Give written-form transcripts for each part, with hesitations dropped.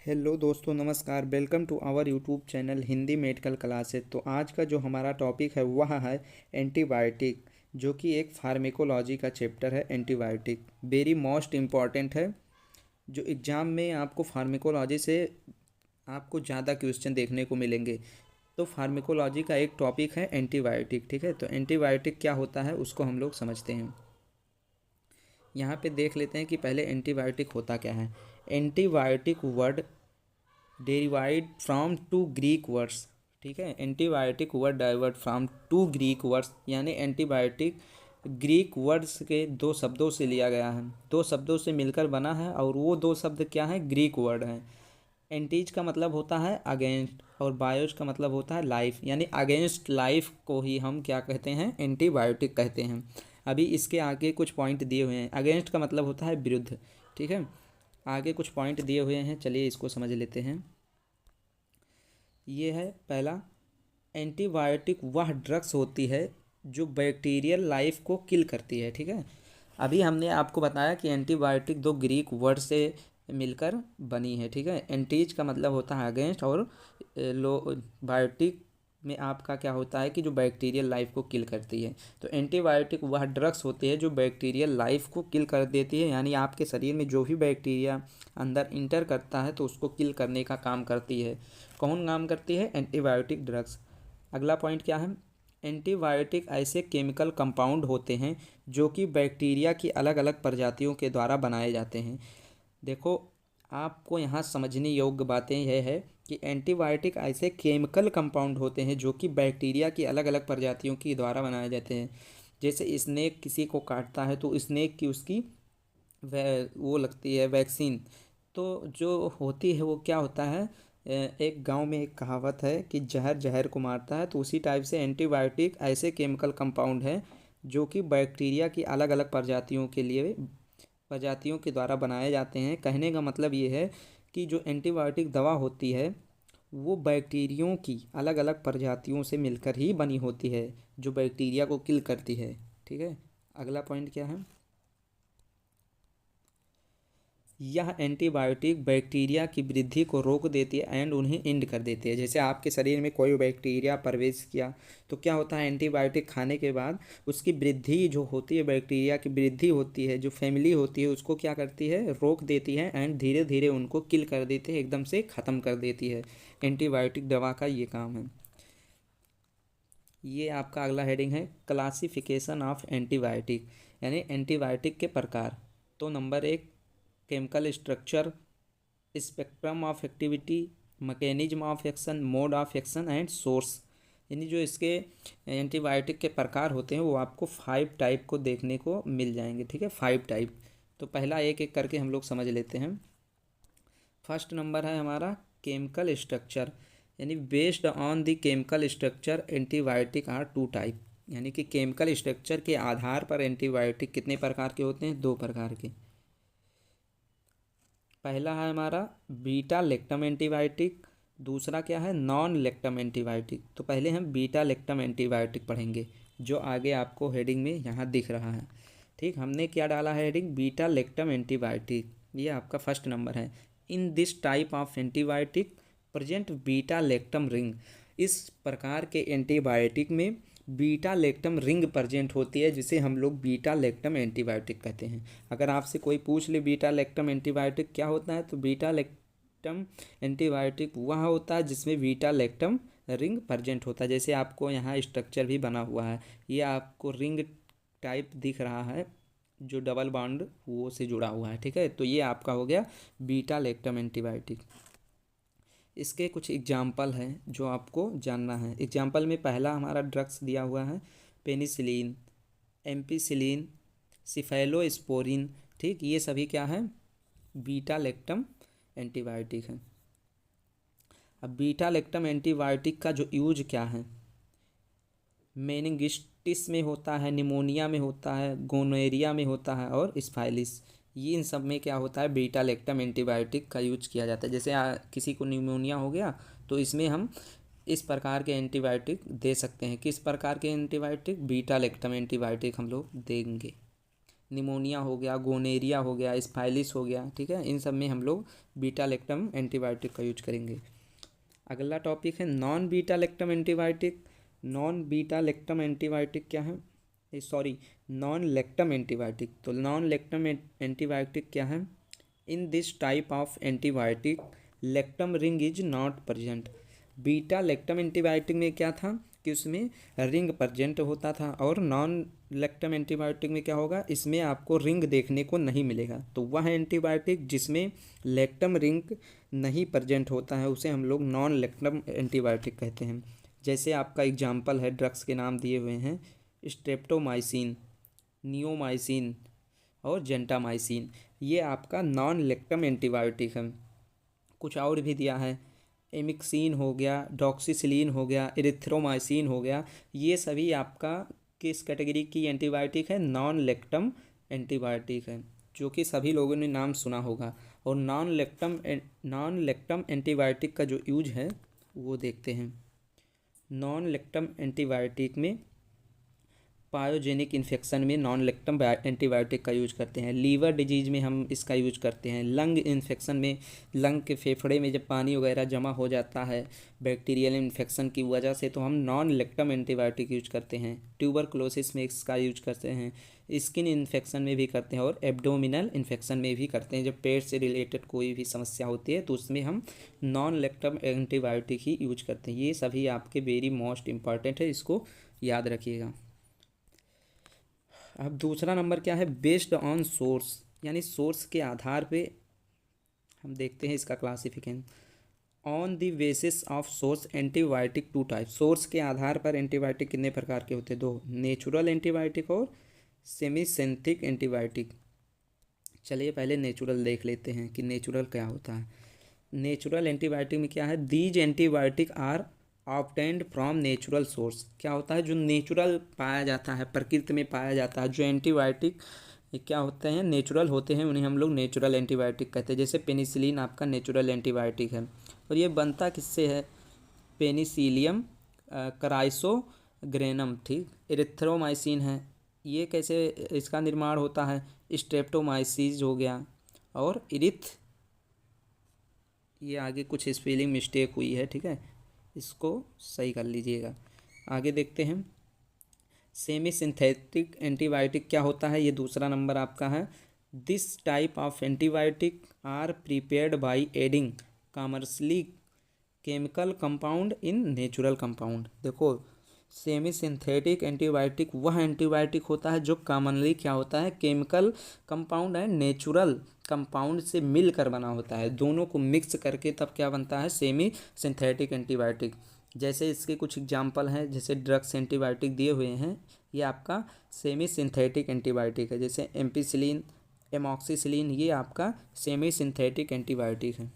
Hello दोस्तों, नमस्कार। Welcome to our YouTube channel Hindi medical classes. तो आज का जो हमारा टॉपिक है वह है एंटीबायोटिक, जो कि एक फार्मेकोलॉजी का चैप्टर है। एंटीबायोटिक वेरी मोस्ट इम्पॉर्टेंट है। जो एग्ज़ाम में आपको फार्मेकोलॉजी से आपको ज़्यादा क्वेश्चन देखने को मिलेंगे। तो फार्मेकोलॉजी का एक टॉपिक है एंटीबायोटिक। ठीक है, तो एंटीबायोटिक क्या होता है उसको हम लोग समझते हैं। यहाँ पे देख लेते हैं कि पहले एंटीबायोटिक होता क्या है। Antibiotic word derived from two Greek words. ठीक है, antibiotic word divert from two Greek words, यानी एंटीबायोटिक ग्रीक वर्ड्स के दो शब्दों से लिया गया है, दो शब्दों से मिलकर बना है। और वो दो शब्द क्या है, ग्रीक वर्ड हैं। एंटीज का मतलब होता है अगेंस्ट, और बायोज का मतलब होता है लाइफ, यानी अगेंस्ट लाइफ को ही हम क्या कहते हैं, एंटीबायोटिक कहते हैं। अभी इसके आगे कुछ पॉइंट दिए हुए हैं। अगेंस्ट का मतलब होता है विरुद्ध। ठीक है, आगे कुछ पॉइंट दिए हुए हैं, चलिए इसको समझ लेते हैं। ये है पहला, एंटीबायोटिक वह ड्रग्स होती है जो बैक्टीरियल लाइफ को किल करती है। ठीक है, अभी हमने आपको बताया कि एंटीबायोटिक दो ग्रीक वर्ड से मिलकर बनी है। ठीक है, एंटीज का मतलब होता है अगेंस्ट, और लो बायोटिक में आपका क्या होता है कि जो बैक्टीरियल लाइफ को किल करती है। तो एंटीबायोटिक वह ड्रग्स होती है जो बैक्टीरियल लाइफ को किल कर देती है, यानी आपके शरीर में जो भी बैक्टीरिया अंदर इंटर करता है तो उसको किल करने का काम करती है। कौन काम करती है, एंटीबायोटिक ड्रग्स। अगला पॉइंट क्या है, एंटीबायोटिक ऐसे केमिकल कंपाउंड होते हैं जो कि बैक्टीरिया की अलग अलग प्रजातियों के द्वारा बनाए जाते हैं। देखो, आपको यहाँ समझने योग्य बातें यह है कि एंटीबायोटिक ऐसे केमिकल कंपाउंड होते हैं जो कि बैक्टीरिया की अलग अलग प्रजातियों के द्वारा बनाए जाते हैं। जैसे स्नेक किसी को काटता है तो स्नेक की उसकी वो लगती है वैक्सीन। तो जो होती है वो क्या होता है, एक गांव में एक कहावत है कि जहर जहर को मारता है। तो उसी टाइप से एंटीबायोटिक ऐसे केमिकल कंपाउंड है जो कि बैक्टीरिया की अलग अलग प्रजातियों के द्वारा बनाए जाते हैं। कहने का मतलब ये है कि जो एंटीबायोटिक दवा होती है वो बैक्टीरियों की अलग अलग प्रजातियों से मिलकर ही बनी होती है, जो बैक्टीरिया को किल करती है। ठीक है, अगला पॉइंट क्या है, यह एंटीबायोटिक बैक्टीरिया की वृद्धि को रोक देती है एंड उन्हें एंड कर देती है। जैसे आपके शरीर में कोई बैक्टीरिया प्रवेश किया तो क्या होता है, एंटीबायोटिक खाने के बाद उसकी वृद्धि जो होती है, बैक्टीरिया की वृद्धि होती है, जो फैमिली होती है उसको क्या करती है, रोक देती है एंड धीरे धीरे उनको किल कर देती है, एकदम से ख़त्म कर देती है। एंटीबायोटिक दवा का ये काम है। ये आपका अगला हेडिंग है, क्लासिफिकेशन ऑफ एंटीबायोटिक, यानी एंटीबायोटिक के प्रकार। तो नंबर एक, chemical structure, spectrum of activity, mechanism of action, mode of action and source. यानी जो इसके एंटीबायोटिक के प्रकार होते हैं वो आपको 5 टाइप को देखने को मिल जाएंगे। ठीक है, 5 टाइप। तो पहला एक एक करके हम लोग समझ लेते हैं। फर्स्ट नंबर है हमारा केमिकल स्ट्रक्चर, यानी based on the chemical structure antibiotic are 2 type. यानी कि केमिकल स्ट्रक्चर के आधार पर एंटीबायोटिक कितने प्रकार के होते हैं, 2 प्रकार के। पहला है हमारा बीटा लेक्टम एंटीबायोटिक, दूसरा क्या है, नॉन लेक्टम एंटीबायोटिक। तो पहले हम बीटा लेक्टम एंटीबायोटिक पढ़ेंगे, जो आगे आपको हेडिंग में यहाँ दिख रहा है। ठीक, हमने क्या डाला है हेडिंग, बीटा लेक्टम एंटीबायोटिक, ये आपका फर्स्ट नंबर है। In this type of antibiotic present beta lactam ring. इस प्रकार के एंटीबायोटिक में बीटा लेक्टम रिंग प्रेजेंट होती है, जिसे हम लोग बीटा लेक्टम एंटीबायोटिक कहते हैं। अगर आपसे कोई पूछ ले बीटा लेक्टम एंटीबायोटिक क्या होता है, तो बीटा लेक्टम एंटीबायोटिक वह होता है जिसमें बीटा लेक्टम रिंग प्रेजेंट होता है। जैसे आपको यहाँ स्ट्रक्चर भी बना हुआ है, ये आपको रिंग टाइप दिख रहा है जो डबल बॉन्ड वो से जुड़ा हुआ है। ठीक है, तो ये आपका हो गया बीटा लेक्टम एंटीबायोटिक। इसके कुछ एग्जाम्पल हैं जो आपको जानना है। एग्जाम्पल में पहला हमारा ड्रग्स दिया हुआ है, पेनिसिलिन, एम्पिसिलिन, सिफेलोस्पोरिन। ठीक, ये सभी क्या है, बीटा लेक्टम एंटीबायोटिक है। अब बीटा लेक्टम एंटीबायोटिक का जो यूज क्या है, मेनिंगिटिस में होता है, निमोनिया में होता है, गोनोरिया में होता है और स्पाइलिस। ये इन सब में क्या होता है, बीटा लेक्टम एंटीबायोटिक का यूज किया जाता है। जैसे किसी को निमोनिया हो गया तो इसमें हम इस प्रकार के एंटीबायोटिक दे सकते हैं। किस प्रकार के एंटीबायोटिक, बीटा लेक्टम एंटीबायोटिक हम लोग देंगे। निमोनिया हो गया, गोनेरिया हो गया, स्पाइलिस हो गया, ठीक है, इन सब में हम लोग बीटा लैक्टम एंटीबायोटिक का यूज करेंगे। अगला टॉपिक है non beta lactam antibiotic. Non beta lactam antibiotic क्या है, सॉरी, नॉन लैक्टम एंटीबायोटिक। तो नॉन लैक्टम एंटीबायोटिक क्या है? In this type of antibiotic lactam ring is not present. Beta lactam antibiotic में क्या था कि उसमें रिंग प्रेजेंट होता था, और नॉन लैक्टम एंटीबायोटिक में क्या होगा, इसमें आपको रिंग देखने को नहीं मिलेगा। तो वह एंटीबायोटिक जिसमें लैक्टम रिंग नहीं प्रेजेंट होता है उसे हम लोग नॉन लैक्टम एंटीबायोटिक कहते हैं। जैसे आपका एग्जाम्पल है, ड्रग्स के नाम दिए हुए हैं, स्ट्रेप्टोमाइसिन, नियोमाइसिन और जेंटामाइसिन, ये आपका नॉन लैक्टम एंटीबायोटिक है। कुछ और भी दिया है, एमिक्सिन हो गया, डॉक्सीसिलीन हो गया, एरिथ्रोमाइसिन हो गया, ये सभी आपका किस कैटेगरी की एंटीबायोटिक है? नॉन लैक्टम एंटीबायोटिक है, जो कि सभी लोगों ने नाम सुना होगा। और नॉन लैक्टम एंटीबायोटिक का जो यूज है वो देखते हैं। नॉन लैक्टम एंटीबायोटिक में पायोजेनिक इन्फेक्शन में नॉन लैक्टम एंटीबायोटिक का यूज करते हैं। लीवर डिजीज में हम इसका यूज करते हैं। लंग इन्फेक्शन में, लंग के फेफड़े में जब पानी वगैरह जमा हो जाता है बैक्टीरियल इन्फेक्शन की वजह से, तो हम नॉन लैक्टम एंटीबायोटिक यूज करते हैं। ट्यूबरकुलोसिस में इसका यूज करते हैं। स्किन इन्फेक्शन में भी करते हैं, और एब्डोमिनल इन्फेक्शन में भी करते हैं। जब पेट से रिलेटेड कोई भी समस्या होती है तो उसमें हम नॉन लैक्टम एंटीबायोटिक ही यूज करते हैं। ये सभी आपके वेरी मोस्ट इंपॉर्टेंट है, इसको याद रखिएगा। अब दूसरा नंबर क्या है? बेस्ड ऑन सोर्स, यानी सोर्स के आधार पे हम देखते हैं इसका classification. On the basis of source antibiotic two type. Source के आधार पर एंटीबायोटिक कितने प्रकार के होते हैं? दो, नेचुरल एंटीबायोटिक और सेमी सिंथेटिक एंटीबायोटिक। चलिए पहले नेचुरल देख लेते हैं कि नेचुरल क्या होता है। नेचुरल एंटीबायोटिक में क्या है? These antibiotic are obtained from natural source. क्या होता है? जो नेचुरल पाया जाता है, प्रकृति में पाया जाता है, जो एंटीबायोटिक क्या होते हैं, नेचुरल होते हैं, उन्हें हम लोग नेचुरल एंटीबायोटिक कहते हैं। जैसे पेनिसिलिन आपका नेचुरल एंटीबायोटिक है, और ये बनता किससे है? पेनिसिलियम क्राइसोग्रेनम, ठीक। एरिथ्रोमाइसिन है, ये कैसे इसका निर्माण होता है? स्ट्रेप्टोमाइसिस हो गया, और ये आगे कुछ स्पेलिंग मिस्टेक हुई है, ठीक है, इसको सही कर लीजिएगा। आगे देखते हैं। सेमी सिंथेटिक एंटीबायोटिक क्या होता है? ये दूसरा नंबर आपका है। This type of antibiotic are prepared by adding commercially chemical compound in natural compound. देखो, सेमी सिंथेटिक एंटीबायोटिक वह एंटीबायोटिक होता है जो कॉमनली क्या होता है? केमिकल कंपाउंड है, नेचुरल कंपाउंड से मिलकर बना होता है। दोनों को मिक्स करके तब क्या बनता है? Semi synthetic antibiotic. जैसे इसके कुछ एग्जांपल हैं, जैसे ड्रग्स एंटीबायोटिक दिए हुए हैं, ये आपका सेमी सिंथेटिक एंटीबायोटिक है। जैसे एम्पिसिलिन, एमॉक्सिसिलिन, ये आपका सेमी सिंथेटिक एंटीबायोटिक है।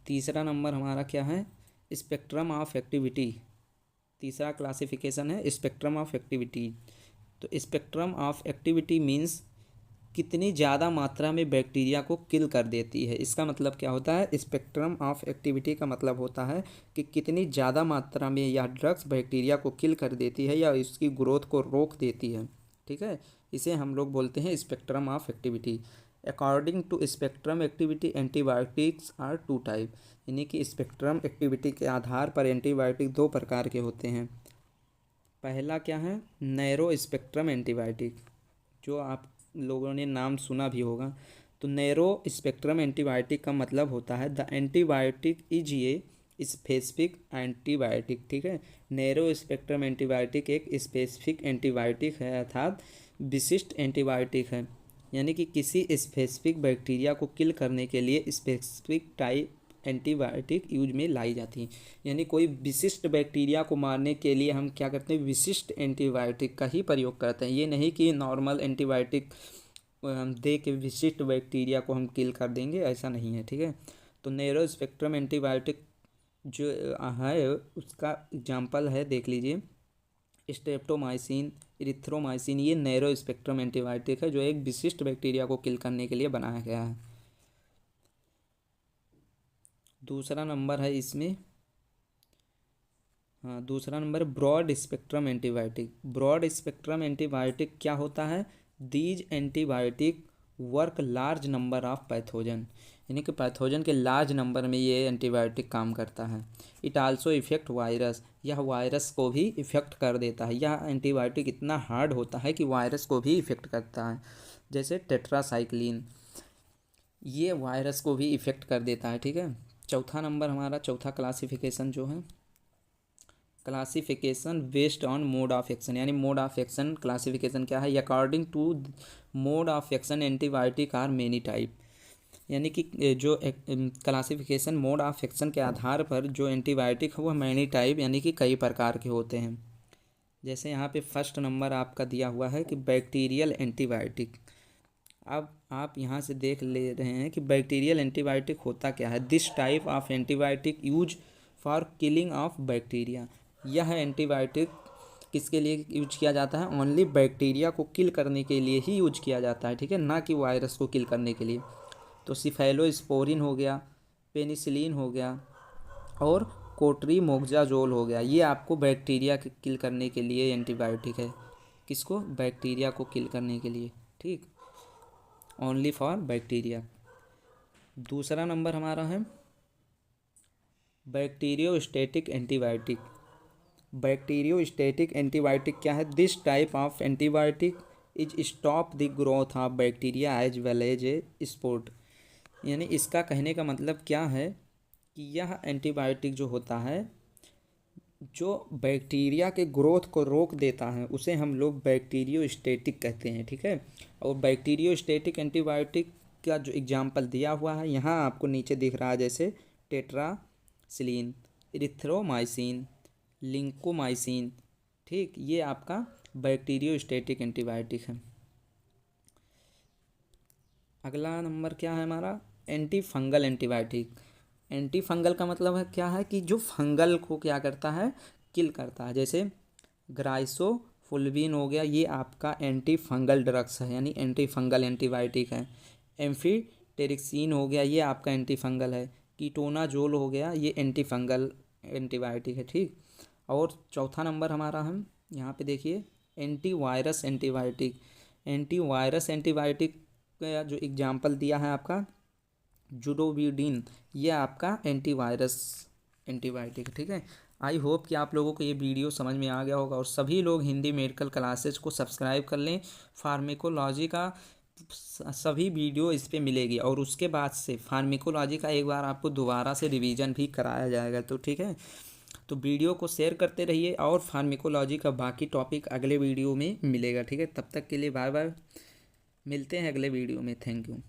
तीसरा नंबर हमारा क्या है? Spectrum of activity. तीसरा क्लासिफिकेशन है स्पेक्ट्रम ऑफ एक्टिविटी। तो स्पेक्ट्रम ऑफ एक्टिविटी मीन्स कितनी ज़्यादा मात्रा में बैक्टीरिया को किल कर देती है। इसका मतलब क्या होता है? स्पेक्ट्रम ऑफ एक्टिविटी का मतलब होता है कि कितनी ज़्यादा मात्रा में यह ड्रग्स बैक्टीरिया को किल कर देती है या उसकी ग्रोथ को रोक देती है, ठीक है। इसे हम लोग बोलते हैं spectrum of activity. According to spectrum activity antibiotics are two type, यानी कि स्पेक्ट्रम एक्टिविटी के आधार पर एंटीबायोटिक दो प्रकार के होते हैं। पहला क्या है? नैरो स्पेक्ट्रम एंटीबायोटिक, जो आप लोगों ने नाम सुना भी होगा। तो नैरो स्पेक्ट्रम एंटीबायोटिक का मतलब होता है the antibiotic is a specific antibiotic, ठीक है। नैरो स्पेक्ट्रम एंटीबायोटिक एक स्पेसिफिक एंटीबायोटिक है, अर्थात विशिष्ट एंटीबायोटिक है, यानी कि किसी स्पेसिफिक बैक्टीरिया को किल करने के लिए स्पेसिफिक टाइप एंटीबायोटिक यूज में लाई जाती हैं। यानी कोई विशिष्ट बैक्टीरिया को मारने के लिए हम क्या करते हैं? विशिष्ट एंटीबायोटिक का ही प्रयोग करते हैं। ये नहीं कि नॉर्मल एंटीबायोटिक हम दे के विशिष्ट बैक्टीरिया को हम किल कर देंगे, ऐसा नहीं है, ठीक है। तो नैरो स्पेक्ट्रम एंटीबायोटिक जो है उसका एग्जाम्पल है, देख लीजिए, स्ट्रेप्टोमाइसिन, इरिथ्रोमाइसिन, ये नैरो स्पेक्ट्रम एंटीबायोटिक है जो एक विशिष्ट बैक्टीरिया को किल करने के लिए बनाया गया है। दूसरा नंबर है इसमें, दूसरा number broad spectrum antibiotic. Broad spectrum antibiotic क्या होता है? These antibiotic work large number of pathogen, यानी कि पैथोजन के लार्ज नंबर में ये एंटीबायोटिक काम करता है। इट आल्सो इफेक्ट वायरस, यह वायरस को भी इफेक्ट कर देता है। यह एंटीबायोटिक इतना हार्ड होता है कि वायरस को भी इफेक्ट करता है। जैसे टेट्रासाइक्लिन, ये वायरस को भी इफेक्ट कर देता है। ठीक है, चौथा नंबर हमारा, चौथा क्लासिफिकेशन जो है, classification based on mode of action, यानी मोड ऑफ एक्शन क्लासिफिकेशन क्या है? According to mode of action antibiotic are many type, यानी कि जो क्लासिफिकेशन मोड ऑफ एक्शन के आधार पर जो एंटीबायोटिक है वह मैनी टाइप, यानी कि कई प्रकार के होते हैं। जैसे यहाँ पे फर्स्ट नंबर आपका दिया हुआ है कि बैक्टीरियल एंटीबायोटिक। अब आप यहाँ से देख ले रहे हैं कि बैक्टीरियल एंटीबायोटिक होता क्या है। This type of antibiotic use for killing of bacteria, यह एंटीबायोटिक किसके लिए यूज किया जाता है? ओनली बैक्टीरिया को किल करने के लिए ही यूज किया जाता है। ठीक है, ना कि वायरस को किल करने के लिए। तो सिफेलोस्पोरिन हो गया, पेनिसिलिन हो गया और कोट्रीमोक्साजोल हो गया, ये आपको बैक्टीरिया के किल करने के लिए एंटीबायोटिक है। किसको? बैक्टीरिया को किल करने के लिए। ठीक, ओनली फॉर बैक्टीरिया। दूसरा नंबर हमारा है बैक्टीरियोस्टेटिक एंटीबायोटिक। बैक्टीरियोस्टेटिक एंटीबायोटिक क्या है? This type of antibiotic is stop the growth of bacteria as well as a sport, यानी इसका कहने का मतलब क्या है कि यह एंटीबायोटिक जो होता है, जो बैक्टीरिया के ग्रोथ को रोक देता है, उसे हम लोग बैक्टीरियोस्टेटिक कहते हैं। ठीक है, और बैक्टीरियोस्टेटिक एंटीबायोटिक का जो एग्जाम्पल दिया हुआ है यहाँ आपको नीचे दिख रहा है, जैसे टेट्रासिलिन, इरिथ्रोमाइसिन, लिंकोमाइसिन। ठीक, ये आपका बैक्टीरियोस्टेटिक एंटीबायोटिक है। अगला नंबर क्या है हमारा? Anti fungal antibiotic. Anti fungal का मतलब है क्या है कि जो फंगल को क्या करता है? किल करता है। जैसे ग्राइसोफुल्विन हो गया, ये आपका एंटी फंगल ड्रग्स है, यानी एंटी फंगल एंटीबायोटिक है। एम्फीटेरिक्सिन हो गया, ये आपका एंटी फंगल है। कीटोनाजोल हो गया, ये एंटी फंगल एंटीबायोटिक है। ठीक, और चौथा नंबर हमारा हम यहाँ पे देखिए anti virus antibiotic. Anti virus antibiotic का जो एग्जाम्पल दिया है आपका जुडोविडिन, ये आपका एंटीवायरस एंटीबायोटिक। ठीक है, आई होप कि आप लोगों को ये वीडियो समझ में आ गया होगा, और सभी लोग हिंदी मेडिकल क्लासेज को सब्सक्राइब कर लें। फार्मेकोलॉजी का सभी वीडियो इस पे मिलेगी, और उसके बाद से फार्मेकोलॉजी का एक बार आपको दोबारा से रिवीजन भी कराया जाएगा। तो ठीक है, तो वीडियो को शेयर करते रहिए, और फार्मेकोलॉजी का बाकी टॉपिक अगले वीडियो में मिलेगा। ठीक है, तब तक के लिए बाय बाय, मिलते हैं अगले वीडियो में। Thank you.